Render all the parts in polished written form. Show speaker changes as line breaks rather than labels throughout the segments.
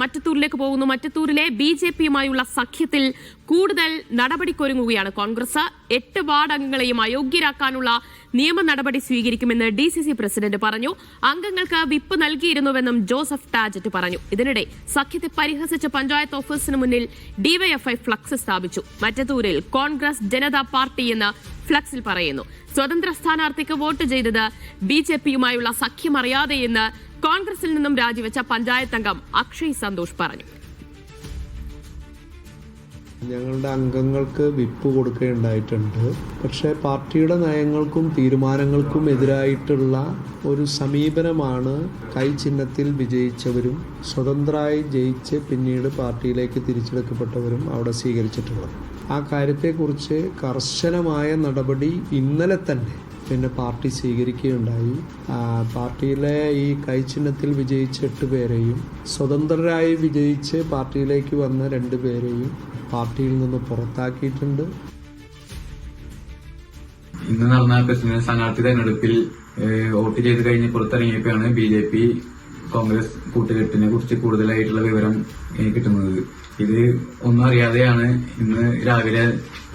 മറ്റത്തൂരിലേക്ക് പോകുന്നു. മറ്റത്തൂരിലെ ബിജെപിയുമായുള്ള സഖ്യത്തിൽ കൂടുതൽ നടപടിക്കൊരുങ്ങുകയാണ് കോൺഗ്രസ്. 8 വാർഡ് അംഗങ്ങളെയും അയോഗ്യരാക്കാനുള്ള നിയമ നടപടി സ്വീകരിക്കുമെന്ന് ഡിസിസി പ്രസിഡന്റ് പറഞ്ഞു. അംഗങ്ങൾക്ക് വിപ്പ് നൽകിയിരുന്നുവെന്നും ജോസഫ് ടാജറ്റ് പറഞ്ഞു. ഇതിനിടെ സഖ്യത്തെ പരിഹസിച്ച പഞ്ചായത്ത് ഓഫീസിന് മുന്നിൽ ഡിവൈഎഫ്ഐ ഫ്ലക്സ് സ്ഥാപിച്ചു. മറ്റത്തൂരിൽ കോൺഗ്രസ് ജനതാ പാർട്ടി എന്ന് ഫ്ലക്സിൽ പറയുന്നു. സ്വതന്ത്ര സ്ഥാനാർത്ഥിക്ക് വോട്ട് ചെയ്തത് ബിജെപിയുമായുള്ള സഖ്യമറിയാതെയെന്ന് കോൺഗ്രസിൽ നിന്നും രാജിവെച്ച പഞ്ചായത്ത് അംഗം അക്ഷയ് സന്തോഷ് പറഞ്ഞു.
ഞങ്ങളുടെ അംഗങ്ങൾക്ക് വിപ്പ് കൊടുക്കുകയുണ്ടായിട്ടുണ്ട്. പക്ഷേ പാർട്ടിയുടെ നയങ്ങൾക്കും തീരുമാനങ്ങൾക്കും എതിരായിട്ടുള്ള ഒരു സമീപനമാണ് കൈചിഹ്നത്തിൽ വിജയിച്ചവരും സ്വതന്ത്രമായി ജയിച്ച് പിന്നീട് പാർട്ടിയിലേക്ക് തിരിച്ചെടുക്കപ്പെട്ടവരും അവിടെ സ്വീകരിച്ചിട്ടുള്ളത്. ആ കാര്യത്തെക്കുറിച്ച് കർശനമായ നടപടി ഇന്നലെ തന്നെ പാർട്ടി സ്വീകരിക്കുകയുണ്ടായി. പാർട്ടിയിലെ ഈ കൈചിഹ്നത്തിൽ വിജയിച്ച 8 പേരെയും സ്വതന്ത്രരായി വിജയിച്ച് പാർട്ടിയിലേക്ക് വന്ന 2 പേരെയും പാർട്ടിയിൽ നിന്ന് പുറത്താക്കിയിട്ടുണ്ട്.
ഇന്ന് നടന്ന പ്രസിഡന്റ് സ്ഥാനാർത്ഥി തെരഞ്ഞെടുപ്പിൽ വോട്ട് ചെയ്ത് കഴിഞ്ഞ് പുറത്തിറങ്ങിയപ്പോഴാണ് ബിജെപി കോൺഗ്രസ് കൂട്ടുകെട്ടിനെ കുറിച്ച് കൂടുതലായിട്ടുള്ള വിവരം കിട്ടുന്നത്. ഇത് ഒന്നും അറിയാതെയാണ് ഇന്ന് രാവിലെ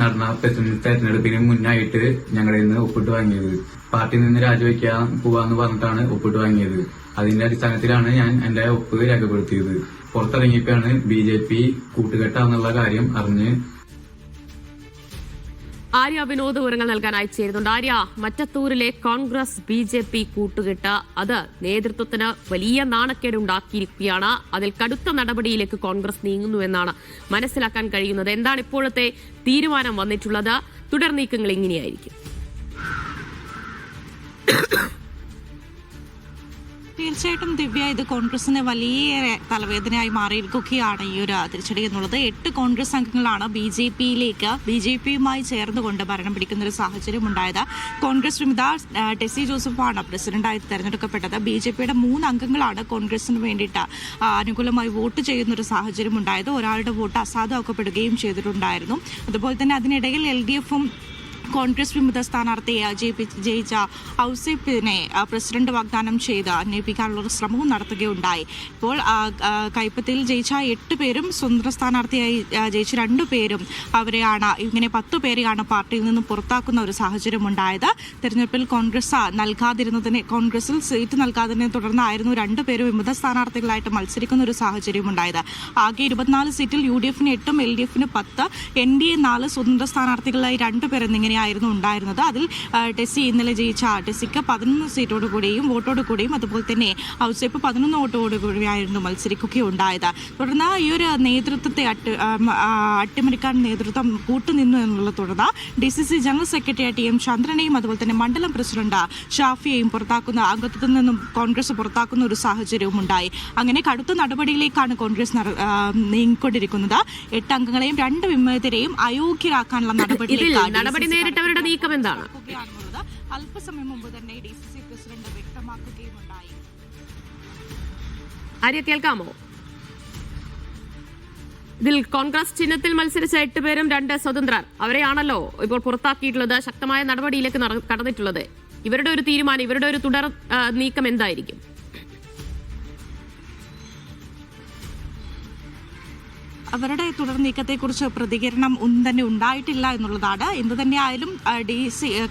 നടന്ന പ്രസിഡന്റ് തെരഞ്ഞെടുപ്പിന് മുന്നായിട്ട് ഞങ്ങളുടെ ഇന്ന് ഒപ്പിട്ട് വാങ്ങിയത്. പാർട്ടിയിൽ നിന്ന് രാജിവെക്കാൻ പോവാന്ന് പറഞ്ഞിട്ടാണ് ഒപ്പിട്ട് വാങ്ങിയത്. അതിന്റെ അടിസ്ഥാനത്തിലാണ് ഞാൻ എന്റെ ഒപ്പ് രേഖപ്പെടുത്തിയത്. പുറത്തിറങ്ങിയപ്പോഴാണ് ബിജെപി കൂട്ടുകെട്ടാന്നുള്ള കാര്യം അറിഞ്ഞ്.
ആര്യ വിനോദ് വിവരങ്ങൾ നൽകാൻ അയച്ചേരുന്നുണ്ട്. ആര്യ, മറ്റത്തൂരിലെ കോൺഗ്രസ് ബിജെപി കൂട്ടുകെട്ട് അത് നേതൃത്വത്തിന് വലിയ നാണക്കേടുണ്ടാക്കിയിരിക്കുകയാണ്. അതിൽ കടുത്ത നടപടിയിലേക്ക് കോൺഗ്രസ് നീങ്ങുന്നുവെന്നാണ് മനസ്സിലാക്കാൻ കഴിയുന്നത്. എന്താണ് ഇപ്പോഴത്തെ തീരുമാനം വന്നിട്ടുള്ളത്? തുടർ നീക്കങ്ങൾ എങ്ങനെയായിരിക്കും?
തീർച്ചയായിട്ടും ദിവ്യ, ഇത് കോൺഗ്രസിന് വലിയ തലവേദനയായി മാറിയിരിക്കുകയാണ് ഈ ഒരു തിരിച്ചടി എന്നുള്ളത്. 8 കോൺഗ്രസ് അംഗങ്ങളാണ് ബിജെപിയുമായി ചേർന്നുകൊണ്ട് ഭരണം പിടിക്കുന്ന ഒരു സാഹചര്യം ഉണ്ടായത്. കോൺഗ്രസ് വിമത ടെസി ജോസഫാണ് പ്രസിഡന്റായി തെരഞ്ഞെടുക്കപ്പെട്ടത്. ബിജെപിയുടെ 3 അംഗങ്ങളാണ് കോൺഗ്രസിന് വേണ്ടിയിട്ട് അനുകൂലമായി വോട്ട് ചെയ്യുന്ന ഒരു സാഹചര്യം ഉണ്ടായത്. ഒരാളുടെ വോട്ട് അസാധുവാക്കപ്പെടുകയും ചെയ്തിട്ടുണ്ടായിരുന്നു. അതുപോലെ തന്നെ അതിനിടയിൽ LDFും കോൺഗ്രസ് വിമത സ്ഥാനാർത്ഥിയെ ജയിച്ച ഔസേപ്പിനെ പ്രസിഡന്റ് വാഗ്ദാനം ചെയ്ത് അന്വേഷിക്കാനുള്ള ഒരു ശ്രമവും നടത്തുകയുണ്ടായി. ഇപ്പോൾ കൈപ്പത്തിയിൽ ജയിച്ച 8 പേരും സ്വതന്ത്ര സ്ഥാനാർത്ഥിയായി ജയിച്ച 2 പേരും അവരെയാണ് ഇങ്ങനെ 10 പേരെയാണ് പാർട്ടിയിൽ നിന്നും പുറത്താക്കുന്ന ഒരു സാഹചര്യം ഉണ്ടായത്. തെരഞ്ഞെടുപ്പിൽ കോൺഗ്രസിൽ സീറ്റ് നൽകാതിനെ തുടർന്നായിരുന്നു 2 പേരും വിമത സ്ഥാനാർത്ഥികളായിട്ട് മത്സരിക്കുന്ന ഒരു സാഹചര്യം ഉണ്ടായത്. ആകെ 24 സീറ്റിൽ UDFന് 8ഉം LDFന് 10, NDA 4, സ്വതന്ത്ര സ്ഥാനാർത്ഥികളായി 2 പേർ എന്നിങ്ങനെ ആയിരുന്നു ഉണ്ടായിരുന്നത്. അതിൽ ടെസി ഇന്നലെ ജയിച്ച ടെസിക്ക് 11 സീറ്റോടുകൂടിയും വോട്ടോടുകൂടിയും അതുപോലെ തന്നെ ഔസേപ്പ് 11 വോട്ടോടുകൂടിയായിരുന്നു മത്സരിക്കുകയുണ്ടായത്. തുടർന്ന് ഈ ഒരു നേതൃത്വത്തെ അട്ടിമറിക്കാൻ നേതൃത്വം കൂട്ടുനിന്നു എന്നുള്ള തുടർന്ന് DCC ജനറൽ സെക്രട്ടറി TM ചന്ദ്രനെയും അതുപോലെ തന്നെ മണ്ഡലം പ്രസിഡന്റ് ഷാഫിയെയും അംഗത്വത്തിൽ നിന്നും കോൺഗ്രസ് പുറത്താക്കുന്ന ഒരു സാഹചര്യവും ഉണ്ടായി. അങ്ങനെ കടുത്ത നടപടിയിലേക്കാണ് കോൺഗ്രസ് നീങ്ങിക്കൊണ്ടിരിക്കുന്നത്. 8 അംഗങ്ങളെയും 2 വിമതരെയും അയോഗ്യരാക്കാനുള്ള നടപടി
നേരിട്ടവരുടെ നീക്കം എന്താണ്?
അല്പസമയം മുമ്പ് തന്നെ DCC പ്രസിഡന്റ് വ്യക്തമാക്കുകയുമുണ്ടായി.
ആര്യ, കേൾക്കാമോ? ഇതിൽ കോൺഗ്രസ് ചിഹ്നത്തിൽ മത്സരിച്ച 8 പേരും 2 സ്വതന്ത്രർ അവരെയാണല്ലോ ഇപ്പോൾ പുറത്താക്കിയിട്ടുള്ളത്. ശക്തമായ നടപടിയിലേക്ക് കടന്നിട്ടുള്ളത്. ഇവരുടെ ഒരു തീരുമാനം, ഇവരുടെ ഒരു തുടർ നീക്കം എന്തായിരിക്കും?
അവരുടെ തുടർ നീക്കത്തെക്കുറിച്ച് പ്രതികരണം ഒന്നും തന്നെ ഉണ്ടായിട്ടില്ല എന്നുള്ളതാണ്. എന്ത് തന്നെയായാലും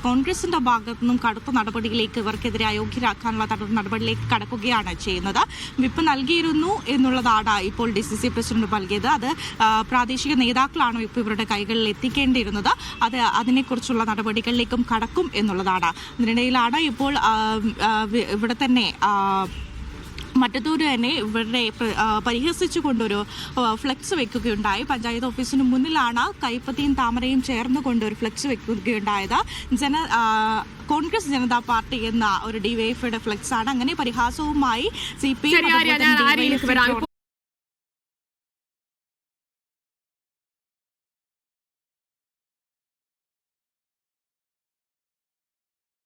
കോൺഗ്രസിന്റെ ഭാഗത്തു നിന്നും കടുത്ത നടപടിയിലേക്ക് ഇവർക്കെതിരെ അയോഗ്യരാക്കാനുള്ള നടപടിയിലേക്ക് കടക്കുകയാണ് ചെയ്യുന്നത്. വിപ്പ് നൽകിയിരുന്നു എന്നുള്ളതാണ് ഇപ്പോൾ DCC പ്രസിഡന്റ് നൽകിയത്. അത് പ്രാദേശിക നേതാക്കളാണ് വിപ്പ് ഇവരുടെ കൈകളിൽ എത്തിക്കേണ്ടിയിരുന്നത്. അതിനെക്കുറിച്ചുള്ള നടപടികളിലേക്കും കടക്കും എന്നുള്ളതാണ്. ഇതിനിടയിലാണ് ഇപ്പോൾ ഇവിടെ തന്നെ മറ്റത്തൂര് തന്നെ ഇവരുടെ പരിഹസിച്ചുകൊണ്ടൊരു ഫ്ലെക്സ് വെക്കുകയുണ്ടായി. പഞ്ചായത്ത് ഓഫീസിന് മുന്നിലാണ് കൈപ്പത്തിയും താമരയും ചേർന്നുകൊണ്ട് ഒരു ഫ്ലെക്സ് വെക്കുകയുണ്ടായത്. കോൺഗ്രസ് ജനതാ പാർട്ടി എന്ന ഒരു ഡിവൈഎഫ്ഐയുടെ ഫ്ലെക്സ് ആണ്. അങ്ങനെ പരിഹാസവുമായി CPM